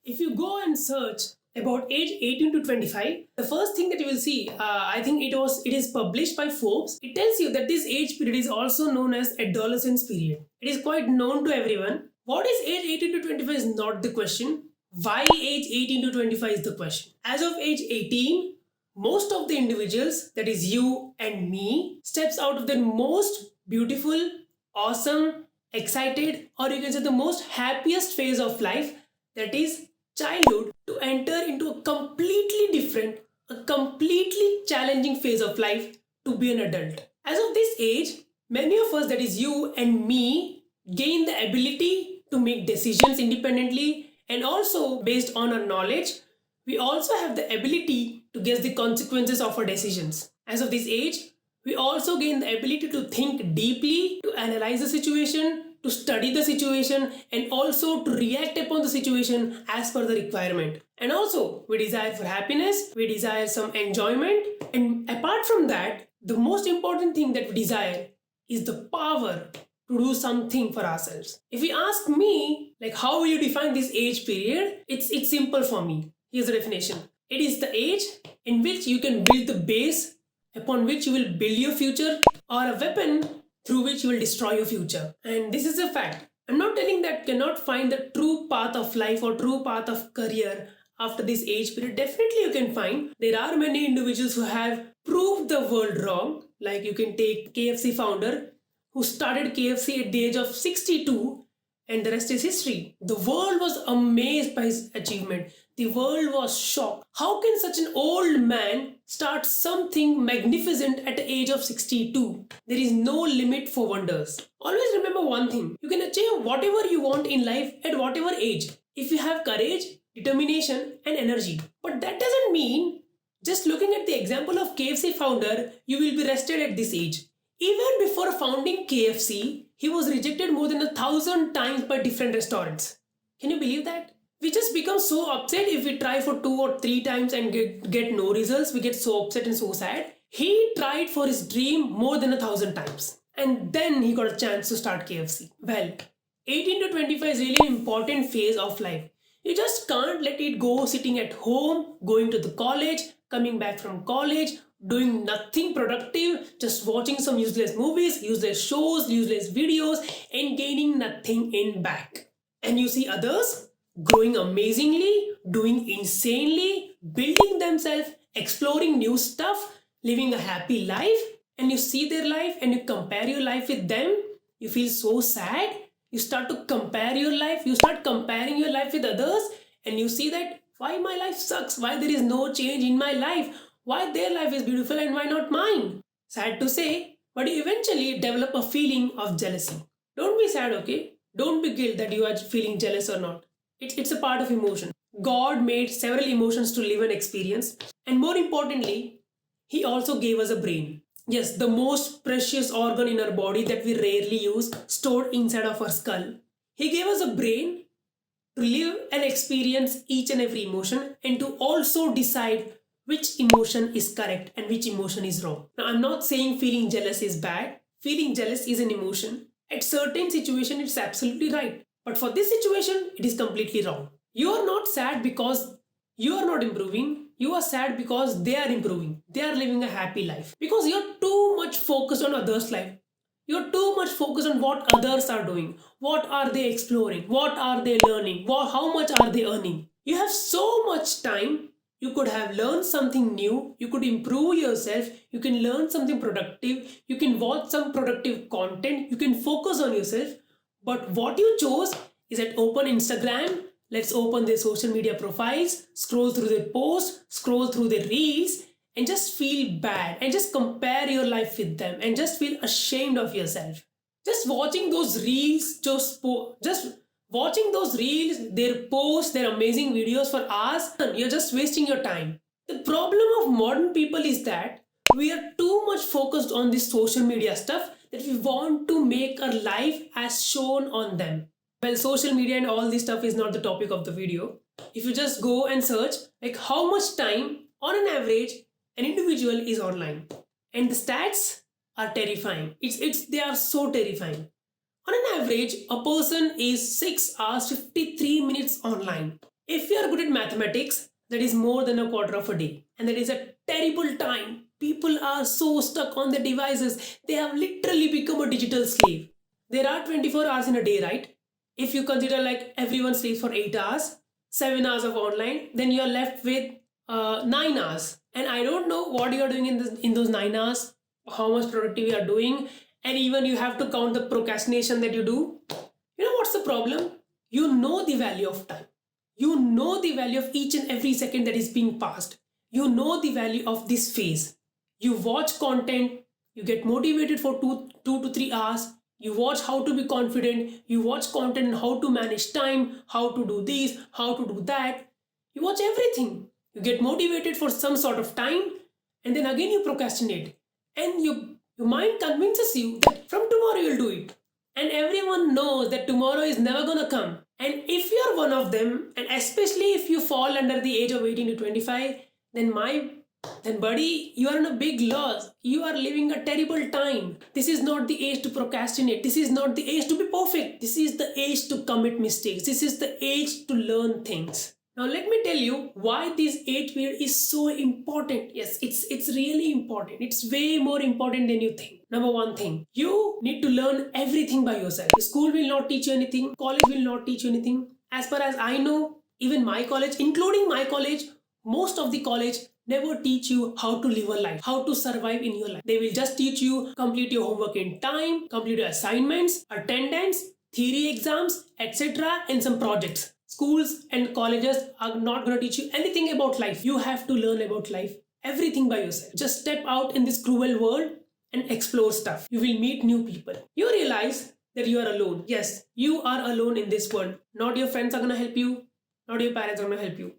If you go and search about age 18 to 25, the first thing that you will see, I think it is published by Forbes. It tells you that this age period is also known as adolescence period. It is quite known to everyone. What is age 18 to 25 is not the question. Why age 18 to 25 is the question. As of age 18, most of the individuals, that is you and me, steps out of their most beautiful, awesome, excited, or you can say the most happiest phase of life, that is childhood, to enter into a completely different, a completely challenging phase of life, to be an adult. As of this age, many of us, that is you and me, gain the ability to make decisions independently, and also based on our knowledge, we also have the ability to guess the consequences of our decisions. As of this age, we also gain the ability to think deeply, to analyze the situation, to study the situation, and also to react upon the situation as per the requirement. And also, we desire for happiness, we desire some enjoyment, and apart from that, the most important thing that we desire is the power to do something for ourselves. If you ask me, like, how will you define this age period? It's simple for me. Here's the definition. It is the age in which you can build the base upon which you will build your future, or a weapon through which you will destroy your future. And this is a fact. I'm not telling that cannot find the true path of life or true path of career after this age period. Definitely you can find. There are many individuals who have proved the world wrong. Like you can take KFC founder who started KFC at the age of 62, and the rest is history. The world was amazed by his achievement. The world was shocked. How can such an old man start something magnificent at the age of 62? There is no limit for wonders. Always remember one thing. You can achieve whatever you want in life at whatever age, if you have courage, determination, and energy. But that doesn't mean just looking at the example of KFC founder, you will be rested at this age. Even before founding KFC, he was rejected more than 1,000 times by different restaurants. Can you believe that? We just become so upset if we try for 2 or 3 times and get no results. We get so upset and so sad. He tried for his dream more than 1,000 times. And then he got a chance to start KFC. Well, 18 to 25 is really an important phase of life. You just can't let it go sitting at home, going to the college, coming back from college, doing nothing productive, just watching some useless movies, useless shows, useless videos, and gaining nothing in back. And you see others growing amazingly, doing insanely, building themselves, exploring new stuff, living a happy life, and you see their life and you compare your life with them, you feel so sad. You start to compare your life, you start comparing your life with others, and you see that why my life sucks, why there is no change in my life, why their life is beautiful and why not mine. Sad to say, but you eventually develop a feeling of jealousy. Don't be sad, okay? Don't be guilt that you are feeling jealous or not. It's a part of emotion. God made several emotions to live and experience, and more importantly, He also gave us a brain. Yes, the most precious organ in our body that we rarely use, stored inside of our skull. He gave us a brain to live and experience each and every emotion, and to also decide which emotion is correct and which emotion is wrong. Now, I'm not saying feeling jealous is bad. Feeling jealous is an emotion. At certain situation, it's absolutely right. But for this situation, it is completely wrong. You are not sad because you are not improving. You are sad because they are improving. They are living a happy life. Because you're too much focused on others' life. You're too much focused on what others are doing. What are they exploring? What are they learning? How much are they earning? You have so much time. You could have learned something new. You could improve yourself. You can learn something productive. You can watch some productive content. You can focus on yourself. But what you chose is that open Instagram. Let's open their social media profiles, scroll through their posts, scroll through their reels, and just feel bad and just compare your life with them and just feel ashamed of yourself. Just watching those reels, just watching those reels, their posts, their amazing videos for hours, you're just wasting your time. The problem of modern people is that we are too much focused on this social media stuff that we want to make our life as shown on them. Well, social media and all this stuff is not the topic of the video. If you just go and search, like how much time on an average an individual is online, and the stats are terrifying. They are so terrifying. On an average, a person is 6 hours 53 minutes online. If you are good at mathematics, that is more than a quarter of a day. And that is a terrible time. People are so stuck on their devices. They have literally become a digital slave. There are 24 hours in a day, right? If you consider like everyone sleeps for 8 hours, 7 hours of online, then you are left with 9 hours. And I don't know what you are doing in those 9 hours, how much productive you are doing, and even you have to count the procrastination that you do. You know what's the problem? You know the value of time. You know the value of each and every second that is being passed. You know the value of this phase. You watch content, you get motivated for 2 to 3 hours. You watch how to be confident, you watch content on how to manage time, how to do this, how to do that. You watch everything. You get motivated for some sort of time, and then again you procrastinate. And your mind convinces you that from tomorrow you'll do it. And everyone knows that tomorrow is never gonna come. And if you're one of them, and especially if you fall under the age of 18 to 25, then buddy, you are in a big loss. You are living a terrible time. This is not the age to procrastinate. This is not the age to be perfect. This is the age to commit mistakes. This is the age to learn things. Now let me tell you why this age period is so important. Yes, it's really important. It's way more important than you think. Number one thing, you need to learn everything by yourself. School will not teach you anything. College will not teach you anything. As far as I know, even my college, including my college, most of the college never teach you how to live a life, how to survive in your life. They will just teach you complete your homework in time, complete your assignments, attendance, theory exams, etc. and some projects. Schools and colleges are not going to teach you anything about life. You have to learn about life, everything by yourself. Just step out in this cruel world and explore stuff. You will meet new people. You realize that you are alone. Yes, you are alone in this world. Not your friends are going to help you, not your parents are going to help you.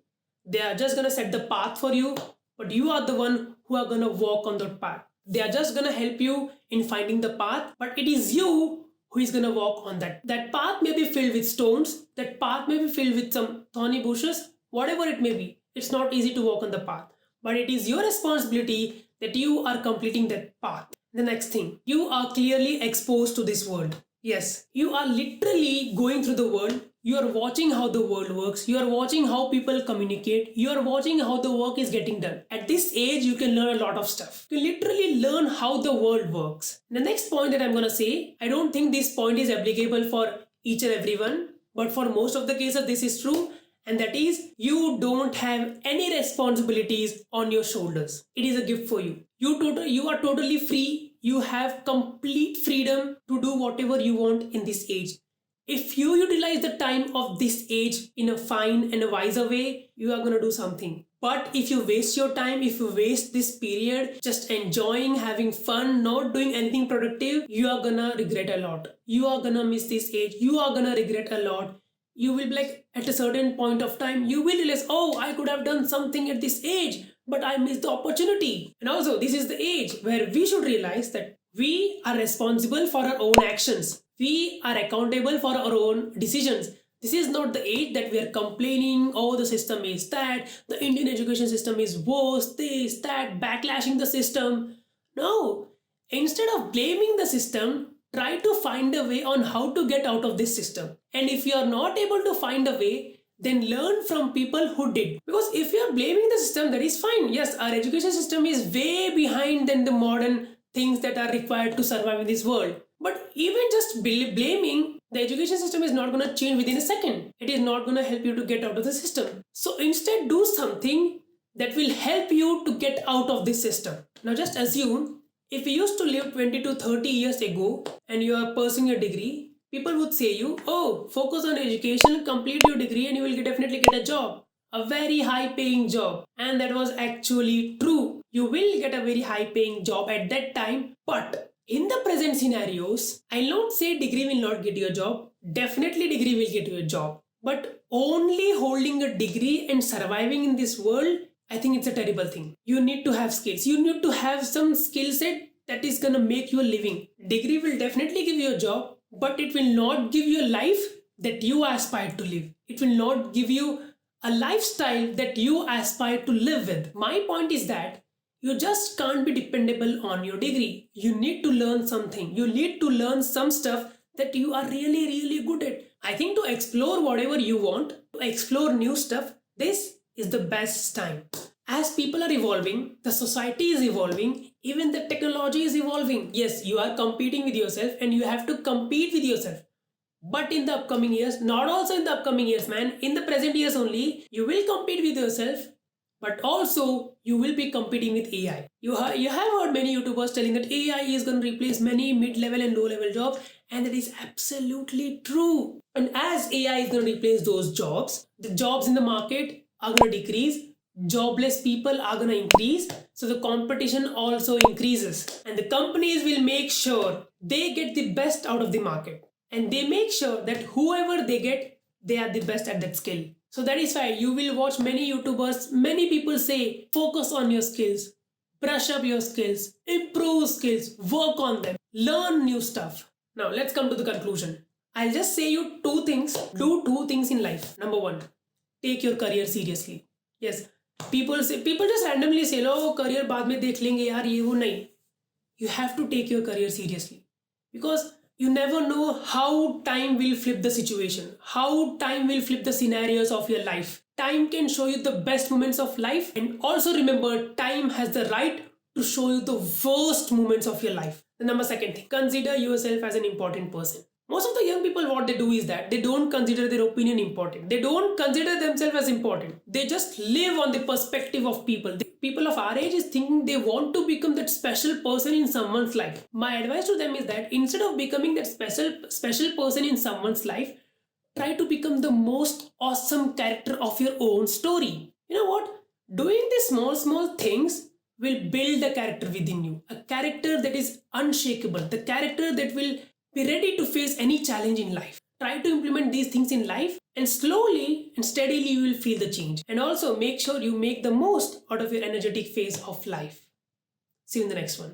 They are just going to set the path for you, but you are the one who are going to walk on that path. They are just going to help you in finding the path, but it is you who is going to walk on that. That path may be filled with stones, that path may be filled with some thorny bushes, whatever it may be. It's not easy to walk on the path, but it is your responsibility that you are completing that path. The next thing, you are clearly exposed to this world. Yes, you are literally going through the world. You are watching how the world works. You are watching how people communicate. You are watching how the work is getting done. At this age, you can learn a lot of stuff. You can literally learn how the world works. The next point that I'm going to say, I don't think this point is applicable for each and everyone, but for most of the cases, this is true. And that is, you don't have any responsibilities on your shoulders. It is a gift for you. You are totally free. You have complete freedom to do whatever you want in this age. If you utilize the time of this age in a fine and a wiser way, you are going to do something. But if you waste your time, if you waste this period just enjoying, having fun, not doing anything productive, you are going to regret a lot. You are going to miss this age. You are going to regret a lot. You will be like, at a certain point of time, you will realize, oh, I could have done something at this age, but I missed the opportunity. And also, this is the age where we should realize that we are responsible for our own actions. We are accountable for our own decisions. This is not the age that we are complaining, oh, the system is that, the Indian education system is worse, this, that, backlashing the system. No, instead of blaming the system, try to find a way on how to get out of this system. And if you are not able to find a way, then learn from people who did. Because if you are blaming the system, that is fine. Yes, our education system is way behind than the modern things that are required to survive in this world. But even just blaming, the education system is not going to change within a second. It is not going to help you to get out of the system. So instead, do something that will help you to get out of this system. Now just assume, if you used to live 20 to 30 years ago and you are pursuing a degree, people would say you, oh, focus on education, complete your degree and you will definitely get a job. A very high paying job. And that was actually true. You will get a very high paying job at that time. But in the present scenarios, I'll not say degree will not get you a job. Definitely degree will get you a job. But only holding a degree and surviving in this world, I think it's a terrible thing. You need to have skills. You need to have some skill set that is going to make you a living. Degree will definitely give you a job, but it will not give you a life that you aspire to live. It will not give you a lifestyle that you aspire to live with. My point is that you just can't be dependable on your degree. You need to learn something. You need to learn some stuff that you are really, really good at. I think to explore whatever you want, to explore new stuff, this is the best time. As people are evolving, the society is evolving, even the technology is evolving. Yes, you are competing with yourself and you have to compete with yourself. But in the upcoming years, not also in the upcoming years, man, in the present years only, you will compete with yourself, but also you will be competing with AI. You have heard many YouTubers telling that AI is going to replace many mid-level and low-level jobs, and that is absolutely true. And as AI is going to replace those jobs, the jobs in the market are going to decrease, jobless people are going to increase, so the competition also increases, and the companies will make sure they get the best out of the market, and they make sure that whoever they get, they are the best at that skill. So that is why you will watch many YouTubers, many people say, focus on your skills, brush up your skills, improve skills, work on them, learn new stuff. Now let's come to the conclusion. I'll just say you two things, do two things in life. Number one, take your career seriously. Yes, people just randomly say, "Oh, career बाद में देख लेंगे यार ये वो नहीं." You have to take your career seriously, because you never know how time will flip the situation, how time will flip the scenarios of your life. Time can show you the best moments of life, and also remember, time has the right to show you the worst moments of your life. The number second thing, consider yourself as an important person. Most of the young people, what they do is that they don't consider their opinion important. They don't consider themselves as important. They just live on the perspective of people. The people of our age is thinking they want to become that special person in someone's life. My advice to them is that instead of becoming that special person in someone's life, try to become the most awesome character of your own story. You know what? Doing these small things will build a character within you. A character that is unshakable. The character that will be ready to face any challenge in life. Try to implement these things in life, and slowly and steadily you will feel the change. And also make sure you make the most out of your energetic phase of life. See you in the next one.